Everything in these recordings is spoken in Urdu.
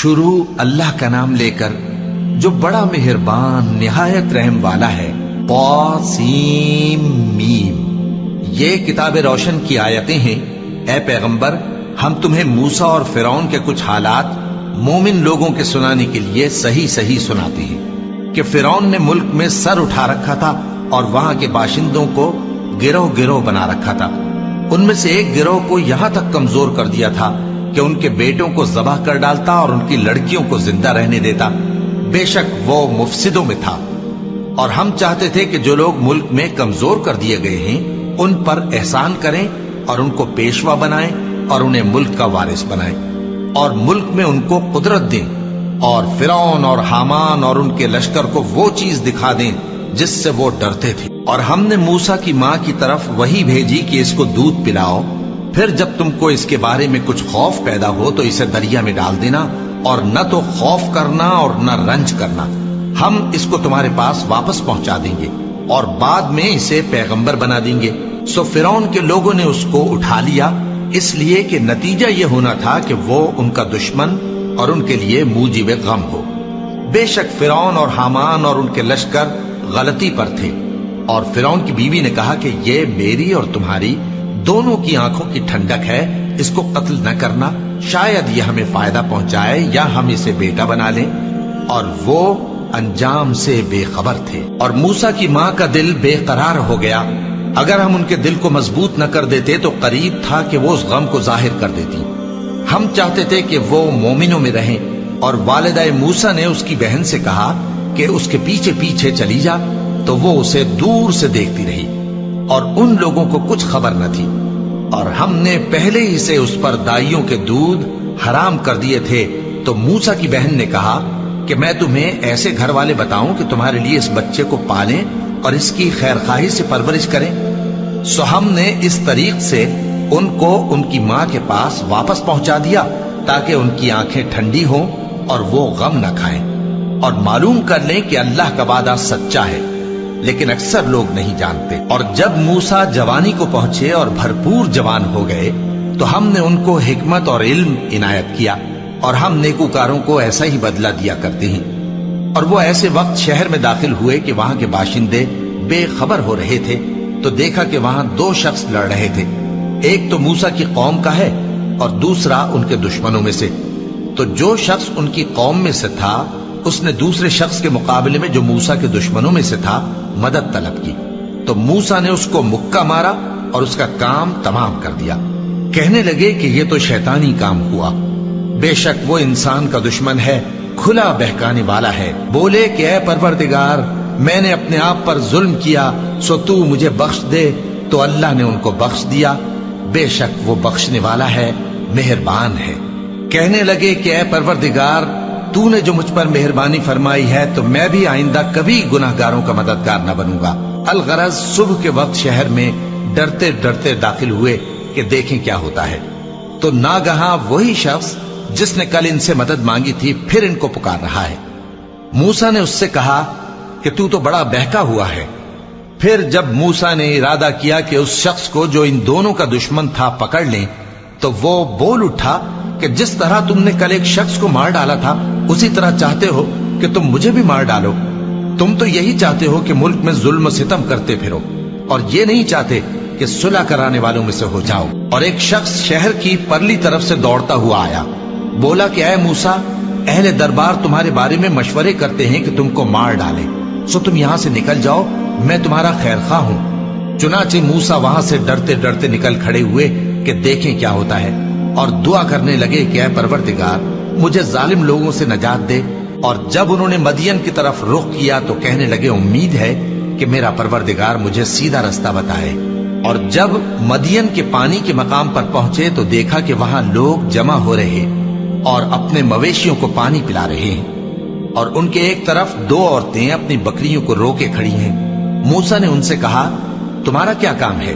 شروع اللہ کا نام لے کر جو بڑا مہربان نہایت رحم والا ہے۔ طاسیم میم۔ یہ کتاب روشن کی آیتیں ہیں۔ اے پیغمبر، ہم تمہیں موسیٰ اور فرعون کے کچھ حالات مومن لوگوں کے سنانے کے لیے صحیح صحیح سناتے ہیں کہ فرعون نے ملک میں سر اٹھا رکھا تھا اور وہاں کے باشندوں کو گروہ گروہ بنا رکھا تھا۔ ان میں سے ایک گروہ کو یہاں تک کمزور کر دیا تھا کہ ان کے بیٹوں کو ذبح کر ڈالتا اور ان کی لڑکیوں کو زندہ رہنے دیتا۔ بے شک وہ مفسدوں میں تھا، اور ہم چاہتے تھے کہ جو لوگ ملک میں کمزور کر دیے گئے ہیں ان پر احسان کریں اور ان کو پیشوا بنائیں اور انہیں ملک کا وارث بنائیں اور ملک میں ان کو قدرت دیں، اور فرعون اور حامان اور ان کے لشکر کو وہ چیز دکھا دیں جس سے وہ ڈرتے تھے۔ اور ہم نے موسیٰ کی ماں کی طرف وحی بھیجی کہ اس کو دودھ پلاؤ، پھر جب تم کو اس کے بارے میں کچھ خوف پیدا ہو تو اسے دریا میں ڈال دینا، اور نہ تو خوف کرنا اور نہ رنج کرنا، ہم اس کو تمہارے پاس واپس پہنچا دیں گے اور بعد میں اسے پیغمبر بنا دیں گے۔ سو فرعون کے لوگوں نے اس کو اٹھا لیا، اس لیے کہ نتیجہ یہ ہونا تھا کہ وہ ان کا دشمن اور ان کے لیے موجب غم ہو۔ بے شک فرعون اور حامان اور ان کے لشکر غلطی پر تھے، اور فرعون کی بیوی نے کہا کہ یہ میری اور تمہاری دونوں کی آنکھوں کی ٹھنڈک ہے، اس کو قتل نہ کرنا، شاید یہ ہمیں فائدہ پہنچائے یا ہم اسے بیٹا بنا لیں۔ اور وہ انجام سے بے خبر تھے۔ اور موسیٰ کی ماں کا دل بے قرار ہو گیا، اگر ہم ان کے دل کو مضبوط نہ کر دیتے تو قریب تھا کہ وہ اس غم کو ظاہر کر دیتی۔ ہم چاہتے تھے کہ وہ مومنوں میں رہیں، اور والدہ موسیٰ نے اس کی بہن سے کہا کہ اس کے پیچھے پیچھے چلی جا، تو وہ اسے دور سے دیکھتی رہی، اور ان لوگوں کو کچھ خبر نہ تھی۔ اور ہم نے پہلے ہی سے اس پر دائیوں کے دودھ حرام کر دیے تھے۔ تو موسیٰ کی بہن نے کہا کہ میں تمہیں ایسے گھر والے بتاؤں کہ تمہارے لیے اس بچے کو پالیں اور اس کی خیر خواہی سے پرورش کریں۔ سو ہم نے اس طریق سے ان کو ان کی ماں کے پاس واپس پہنچا دیا تاکہ ان کی آنکھیں ٹھنڈی ہوں اور وہ غم نہ کھائیں، اور معلوم کر لیں کہ اللہ کا وعدہ سچا ہے، لیکن اکثر لوگ نہیں جانتے۔ اور جب موسیٰ جوانی کو پہنچے اور بھرپور جوان ہو گئے تو ہم نے ان کو حکمت اور علم عنایت کیا، اور ہم نیکوکاروں کو ایسا ہی بدلہ دیا کرتے ہیں۔ اور وہ ایسے وقت شہر میں داخل ہوئے کہ وہاں کے باشندے بے خبر ہو رہے تھے، تو دیکھا کہ وہاں دو شخص لڑ رہے تھے، ایک تو موسیٰ کی قوم کا ہے اور دوسرا ان کے دشمنوں میں سے۔ تو جو شخص ان کی قوم میں سے تھا اس نے دوسرے شخص کے مقابلے میں جو موسیٰ کے دشمنوں میں سے تھا مدد طلب کی، تو موسیٰ نے اس کو مکہ مارا اور اس کا کام تمام کر دیا۔ کہنے لگے کہ یہ تو شیطانی کام ہوا، بے شک وہ انسان کا دشمن ہے، کھلا بہکانے والا ہے۔ بولے کہ اے پروردگار، میں نے اپنے آپ پر ظلم کیا، سو تو مجھے بخش دے، تو اللہ نے ان کو بخش دیا، بے شک وہ بخشنے والا ہے، مہربان ہے۔ کہنے لگے کہ اے پروردگار، تو نے جو مجھ پر مہربانی فرمائی ہے تو میں بھی آئندہ کبھی گناہگاروں کا مددگار نہ بنوں گا۔ الغرض صبح کے وقت شہر میں ڈرتے ڈرتے داخل ہوئے کہ دیکھیں کیا ہوتا ہے، تو ناگہاں وہی شخص جس نے کل ان سے مدد مانگی تھی پھر ان کو پکار رہا ہے۔ موسیٰ نے اس سے کہا کہ تو بڑا بہکا ہوا ہے۔ پھر جب موسیٰ نے ارادہ کیا کہ اس شخص کو جو ان دونوں کا دشمن تھا پکڑ لیں، تو وہ بول اٹھا کہ جس طرح تم نے کل ایک شخص کو مار ڈالا تھا اسی طرح چاہتے ہو کہ تم مجھے بھی مار ڈالو۔ تم تو یہی چاہتے ہو کہ ملک میں ظلم و ستم کرتے پھرو، اور یہ نہیں چاہتے کہ صلح کرانے والوں میں سے ہو جاؤ۔ اور ایک شخص شہر کی پرلی طرف سے دوڑتا ہوا آیا، بولا کہ اے موسیٰ، اہل دربار تمہارے بارے میں مشورے کرتے ہیں کہ تم کو مار ڈالیں، سو تم یہاں سے نکل جاؤ، میں تمہارا خیر خواہ ہوں۔ چنانچہ موسیٰ وہاں سے ڈرتے ڈرتے نکل کھڑے ہوئے کہ دیکھیں کیا ہوتا ہے، اور دعا کرنے لگے کہ اے پروردگار، مجھے ظالم لوگوں سے نجات دے۔ اور جب انہوں نے مدین کی طرف رخ کیا تو کہنے لگے امید ہے کہ میرا پروردگار مجھے سیدھا رستہ بتائے۔ اور جب مدین کے پانی کے مقام پر پہنچے تو دیکھا کہ وہاں لوگ جمع ہو رہے اور اپنے مویشیوں کو پانی پلا رہے ہیں، اور ان کے ایک طرف دو عورتیں اپنی بکریوں کو روکے کھڑی ہیں۔ موسیٰ نے ان سے کہا تمہارا کیا کام ہے؟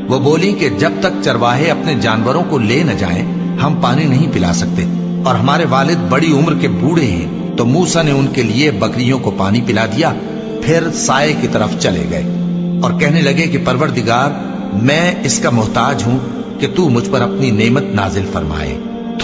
وہ بولی کہ جب تک چرواہے اپنے جانوروں کو لے نہ جائیں ہم پانی نہیں پلا سکتے، اور ہمارے والد بڑی عمر کے بوڑھے ہیں۔ تو موسیٰ نے ان کے لیے بکریوں کو پانی پلا دیا، پھر سائے کی طرف چلے گئے اور کہنے لگے کہ پروردگار، میں اس کا محتاج ہوں کہ تو مجھ پر اپنی نعمت نازل فرمائے۔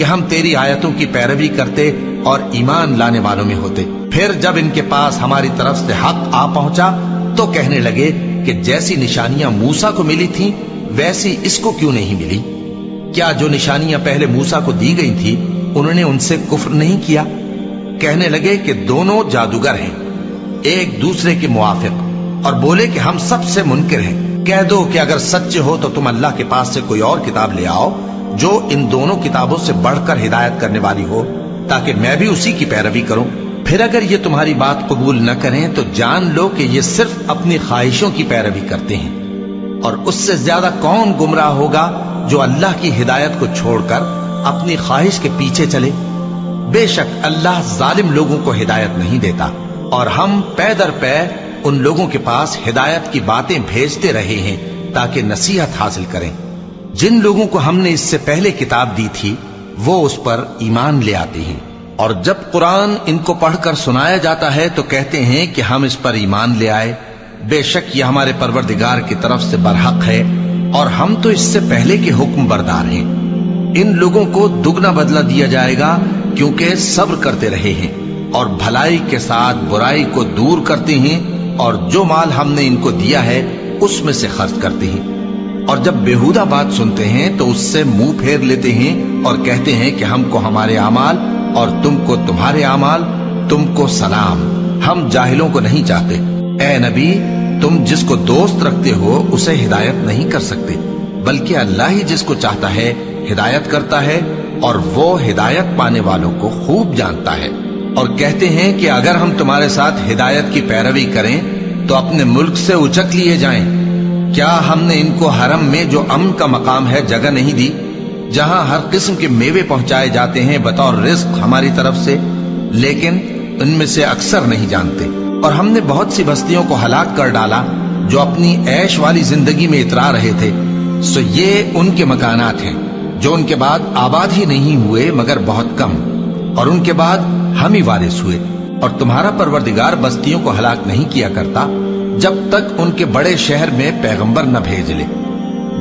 کہ ہم تیری آیتوں کی پیروی کرتے اور ایمان لانے والوں میں ہوتے۔ پھر جب ان کے پاس ہماری طرف سے حق آ پہنچا تو کہنے لگے کہ جیسی نشانیاں موسیٰ کو ملی تھیں ویسی اس کو کیوں نہیں ملی؟ کیا جو نشانیاں پہلے موسیٰ کو دی گئی تھی انہوں نے ان سے کفر نہیں کیا؟ کہنے لگے کہ دونوں جادوگر ہیں، ایک دوسرے کے موافق، اور بولے کہ ہم سب سے منکر ہیں۔ کہہ دو کہ اگر سچے ہو تو تم اللہ کے پاس سے کوئی اور کتاب لے آؤ جو ان دونوں کتابوں سے بڑھ کر ہدایت کرنے والی ہو، تاکہ میں بھی اسی کی پیروی کروں۔ پھر اگر یہ تمہاری بات قبول نہ کریں تو جان لو کہ یہ صرف اپنی خواہشوں کی پیروی کرتے ہیں، اور اس سے زیادہ کون گمراہ ہوگا جو اللہ کی ہدایت کو چھوڑ کر اپنی خواہش کے پیچھے چلے۔ بے شک اللہ ظالم لوگوں کو ہدایت نہیں دیتا، اور ہم پے در پے ان لوگوں کے پاس ہدایت کی باتیں بھیجتے رہے ہیں تاکہ نصیحت حاصل کریں۔ جن لوگوں کو ہم نے اس سے پہلے کتاب دی تھی وہ اس پر ایمان لے آتے ہیں، اور جب قرآن ان کو پڑھ کر سنایا جاتا ہے تو کہتے ہیں کہ ہم اس پر ایمان لے آئے۔ بے شک یہ ہمارے پروردگار کی طرف سے برحق ہے، اور ہم تو اس سے پہلے کے حکم بردار ہیں۔ ان لوگوں کو دگنا بدلہ دیا جائے گا کیونکہ صبر کرتے رہے ہیں اور بھلائی کے ساتھ برائی کو دور کرتے ہیں، اور جو مال ہم نے ان کو دیا ہے اس میں سے خرچ کرتے ہیں۔ اور جب بےہودہ بات سنتے ہیں تو اس سے منہ پھیر لیتے ہیں اور کہتے ہیں کہ ہم کو ہمارے اعمال اور تم کو تمہارے اعمال، تم کو سلام، ہم جاہلوں کو نہیں چاہتے۔ اے نبی، تم جس کو دوست رکھتے ہو اسے ہدایت نہیں کر سکتے، بلکہ اللہ ہی جس کو چاہتا ہے ہدایت کرتا ہے، اور وہ ہدایت پانے والوں کو خوب جانتا ہے۔ اور کہتے ہیں کہ اگر ہم تمہارے ساتھ ہدایت کی پیروی کریں تو اپنے ملک سے اچک لیے جائیں۔ کیا ہم نے ان کو حرم میں جو امن کا مقام ہے جگہ نہیں دی، جہاں ہر قسم کے میوے پہنچائے جاتے ہیں بطور رزق ہماری طرف سے؟ لیکن ان میں سے اکثر نہیں جانتے۔ اور ہم نے بہت سی بستیوں کو ہلاک کر ڈالا جو اپنی عیش والی زندگی میں اترا رہے تھے، سو یہ ان کے مکانات ہیں جو ان کے بعد آباد ہی نہیں ہوئے مگر بہت کم، اور ان کے بعد ہم ہی وارث ہوئے۔ اور تمہارا پروردگار بستیوں کو ہلاک نہیں کیا کرتا جب تک ان کے بڑے شہر میں پیغمبر نہ بھیج لے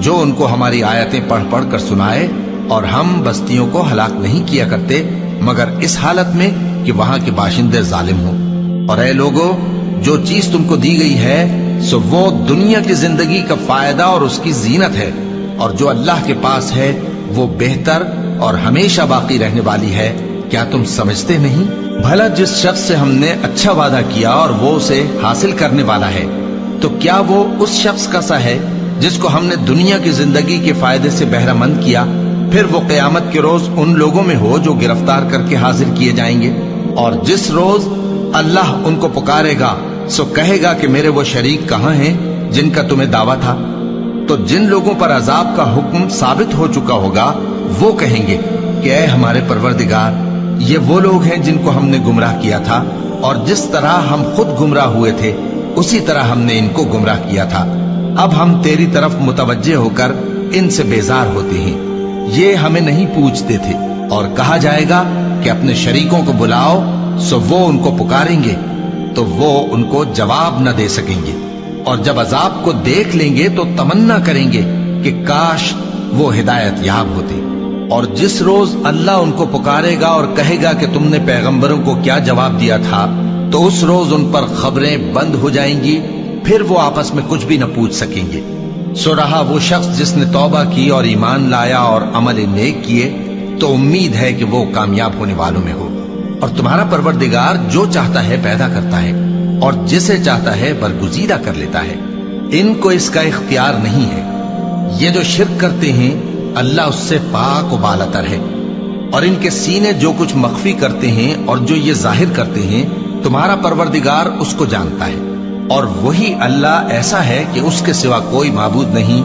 جو ان کو ہماری آیتیں پڑھ پڑھ کر سنائے، اور ہم بستیوں کو ہلاک نہیں کیا کرتے مگر اس حالت میں کہ وہاں کے باشندے ظالم ہوں۔ اور اے لوگو، جو چیز تم کو دی گئی ہے سو وہ دنیا کی زندگی کا فائدہ اور اس کی زینت ہے، اور جو اللہ کے پاس ہے وہ بہتر اور ہمیشہ باقی رہنے والی ہے۔ کیا تم سمجھتے نہیں؟ بھلا جس شخص سے ہم نے اچھا وعدہ کیا اور وہ اسے حاصل کرنے والا ہے، تو کیا وہ اس شخص کا سا ہے جس کو ہم نے دنیا کی زندگی کے فائدے سے بہرہ مند کیا، پھر وہ قیامت کے روز ان لوگوں میں ہو جو گرفتار کر کے حاضر کیے جائیں گے؟ اور جس روز اللہ ان کو پکارے گا سو کہے گا کہ میرے وہ شریک کہاں ہیں جن کا تمہیں دعویٰ تھا؟ تو جن لوگوں پر عذاب کا حکم ثابت ہو چکا ہوگا وہ کہیں گے کہ اے ہمارے پروردگار، یہ وہ لوگ ہیں جن کو ہم نے گمراہ کیا تھا، اور جس طرح ہم خود گمراہ ہوئے تھے اسی طرح ہم نے ان کو گمراہ کیا تھا۔ اب ہم تیری طرف متوجہ ہو کر ان سے بیزار ہوتے ہیں، یہ ہمیں نہیں پوچھتے تھے۔ اور کہا جائے گا کہ اپنے شریکوں کو بلاؤ، سو وہ ان کو پکاریں گے تو وہ ان کو جواب نہ دے سکیں گے، اور جب عذاب کو دیکھ لیں گے تو تمنا کریں گے کہ کاش وہ ہدایت یاب ہوتے۔ اور جس روز اللہ ان کو پکارے گا اور کہے گا کہ تم نے پیغمبروں کو کیا جواب دیا تھا، تو اس روز ان پر خبریں بند ہو جائیں گی، پھر وہ آپس میں کچھ بھی نہ پوچھ سکیں گے۔ سو رہا وہ شخص جس نے توبہ کی اور ایمان لایا اور عمل نیک کیے تو امید ہے کہ وہ کامیاب ہونے والوں میں ہو۔ اور تمہارا پروردگار جو چاہتا ہے پیدا کرتا ہے، اور جسے چاہتا ہے برگزیدہ کر لیتا ہے، ان کو اس کا اختیار نہیں ہے۔ یہ جو شرک کرتے ہیں اللہ اس سے پاک و بالاتر ہے، اور ان کے سینے جو کچھ مخفی کرتے ہیں اور جو یہ ظاہر کرتے ہیں تمہارا پروردگار اس کو جانتا ہے۔ اور وہی اللہ ایسا ہے کہ اس کے سوا کوئی معبود نہیں،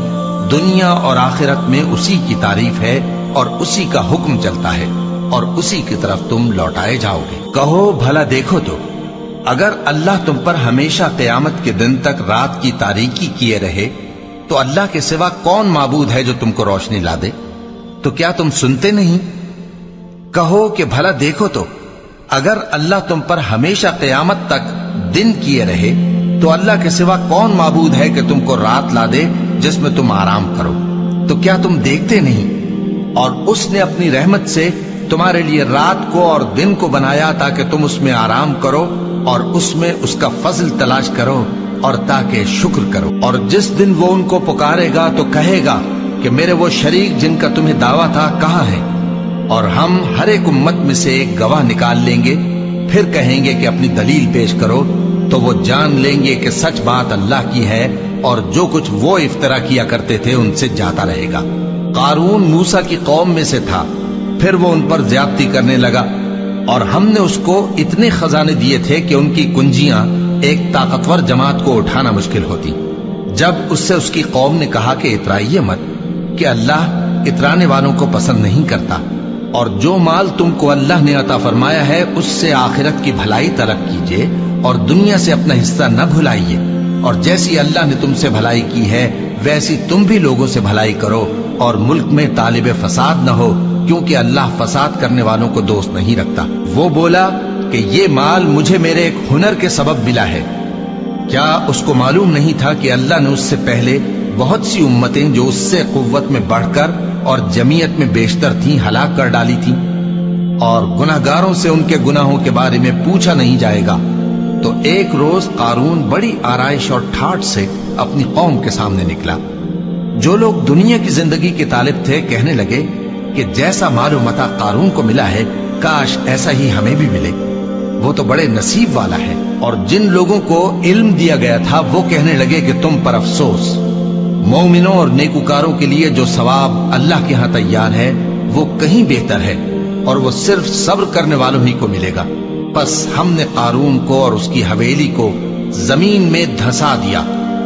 دنیا اور آخرت میں اسی کی تعریف ہے اور اسی کا حکم چلتا ہے، اور اسی کی طرف تم لوٹائے جاؤ گے۔ کہو بھلا دیکھو تو، اگر اللہ تم پر ہمیشہ قیامت کے دن تک رات کی تاریکی کیے رہے تو اللہ کے سوا کون معبود ہے جو تم کو روشنی لا دے؟ تو کیا تم سنتے نہیں؟ کہو کہ بھلا دیکھو تو، اگر اللہ تم پر ہمیشہ قیامت تک دن کیے رہے تو اللہ کے سوا کون معبود ہے کہ تم کو رات لا دے جس میں تم آرام کرو؟ تو کیا تم دیکھتے نہیں؟ اور اس نے اپنی رحمت سے تمہارے لیے رات کو اور دن کو بنایا تاکہ تم اس میں آرام کرو اور اس میں اس کا فضل تلاش کرو اور تاکہ شکر کرو۔ اور جس دن وہ ان کو پکارے گا تو کہے گا کہ میرے وہ شریک جن کا تمہیں دعویٰ تھا کہاں ہیں؟ اور ہم ہر ایک امت میں سے ایک گواہ نکال لیں گے، پھر کہیں گے کہ اپنی دلیل پیش کرو، تو وہ جان لیں گے کہ سچ بات اللہ کی ہے اور جو کچھ وہ افترا کیا کرتے تھے ان سے جاتا رہے گا۔ قارون موسیٰ کی قوم میں سے تھا، پھر وہ ان پر زیادتی کرنے لگا، اور ہم نے اس کو اتنے خزانے دیے تھے کہ ان کی کنجیاں ایک طاقتور جماعت کو اٹھانا مشکل ہوتی۔ جب اس سے اس کی قوم نے کہا کہ اترائیے مت، کہ اللہ اترانے والوں کو پسند نہیں کرتا، اور جو مال تم کو اللہ نے عطا فرمایا ہے اس سے آخرت کی بھلائی طلب کیجیے اور دنیا سے اپنا حصہ نہ بھلائیے، اور جیسی اللہ نے تم سے بھلائی کی ہے ویسی تم بھی لوگوں سے بھلائی کرو، اور ملک میں طالب فساد نہ ہو، کیونکہ اللہ فساد کرنے والوں کو دوست نہیں رکھتا۔ وہ بولا کہ یہ مال مجھے میرے ایک ہنر کے سبب ملا ہے۔ کیا اس کو معلوم نہیں تھا کہ اللہ نے اس سے پہلے بہت سی امتیں جو اس سے قوت میں بڑھ کر اور جمعیت میں بیشتر تھیں ہلاک کر ڈالی تھیں، اور گناہگاروں سے ان کے گناہوں کے بارے میں پوچھا نہیں جائے گا؟ تو ایک روز قارون بڑی آرائش اور ٹھاٹھ سے اپنی قوم کے سامنے نکلا۔ جو لوگ دنیا کی زندگی کے طالب تھے کہنے لگے کہ جیسا مال و متاع قارون کو ملا ہے کاش ایسا ہی ہمیں بھی ملے، وہ تو بڑے نصیب والا ہے۔ اور جن لوگوں کو علم دیا گیا تھا وہ کہنے لگے کہ تم پر افسوس، مومنوں اور نیکوکاروں کے لیے جو ثواب اللہ کے ہاں تیار ہے وہ کہیں بہتر ہے، اور وہ صرف صبر کرنے والوں ہی کو ملے گا۔ پس ہم نے قارون کو اور اس کی حویلی کو زمین میں دھسا دیا،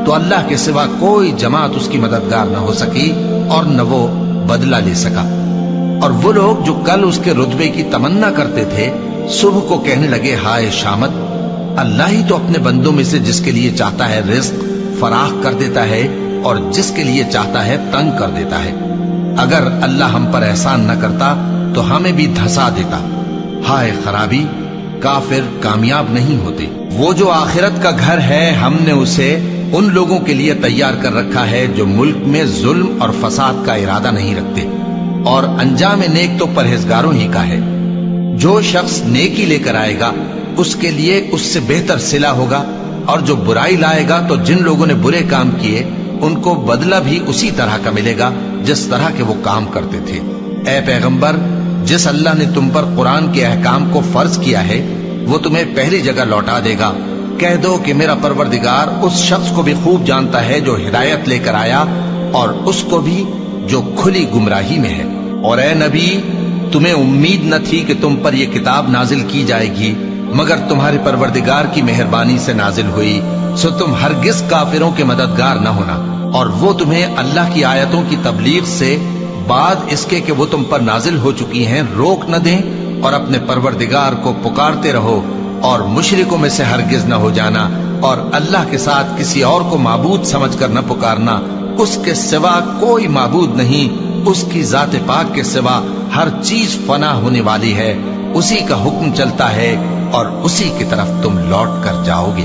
تو اللہ کے سوا کوئی جماعت اس کی مددگار نہ ہو سکی اور نہ وہ بدلہ لے سکا۔ اور وہ لوگ جو کل اس کے رتبے کی تمنا کرتے تھے صبح کو کہنے لگے ہائے شامت، اللہ ہی تو اپنے بندوں میں سے جس کے لیے چاہتا ہے رزق فراخ کر دیتا ہے اور جس کے لیے چاہتا ہے تنگ کر دیتا ہے۔ اگر اللہ ہم پر احسان نہ کرتا تو ہمیں بھی دھسا دیتا۔ ہائے خرابی، کافر کامیاب نہیں ہوتے۔ وہ جو آخرت کا گھر ہے ہم نے اسے ان لوگوں کے لیے تیار کر رکھا ہے جو ملک میں ظلم اور فساد کا ارادہ نہیں رکھتے، اور انجام نیک تو پرہیزگاروں ہی کا ہے۔ جو شخص نیکی لے کر آئے گا اس کے لیے اس سے بہتر صلہ ہوگا، اور جو برائی لائے گا تو جن لوگوں نے برے کام کیے ان کو بدلہ بھی اسی طرح کا ملے گا جس طرح کے وہ کام کرتے تھے۔ اے پیغمبر، جس اللہ نے تم پر قرآن کے احکام کو فرض کیا ہے وہ تمہیں پہلی جگہ لوٹا دے گا۔ کہہ دو کہ میرا پروردگار اس شخص کو بھی خوب جانتا ہے جو ہدایت لے کر آیا، اور اس کو بھی جو کھلی گمراہی میں ہے۔ اور اے نبی، تمہیں امید نہ تھی کہ تم پر یہ کتاب نازل کی جائے گی، مگر تمہارے پروردگار کی مہربانی سے نازل ہوئی، سو تم ہرگز کافروں کے مددگار نہ ہونا، اور وہ تمہیں اللہ کی آیتوں کی تبلیغ سے بعد اس کے کہ وہ تم پر نازل ہو چکی ہیں روک نہ دیں، اور اپنے پروردگار کو پکارتے رہو اور مشرکوں میں سے ہرگز نہ ہو جانا، اور اللہ کے ساتھ کسی اور کو معبود سمجھ کر نہ پکارنا۔ اس کے سوا کوئی معبود نہیں، اس کی ذات پاک کے سوا ہر چیز فنا ہونے والی ہے، اسی کا حکم چلتا ہے اور اسی کی طرف تم لوٹ کر جاؤ گے۔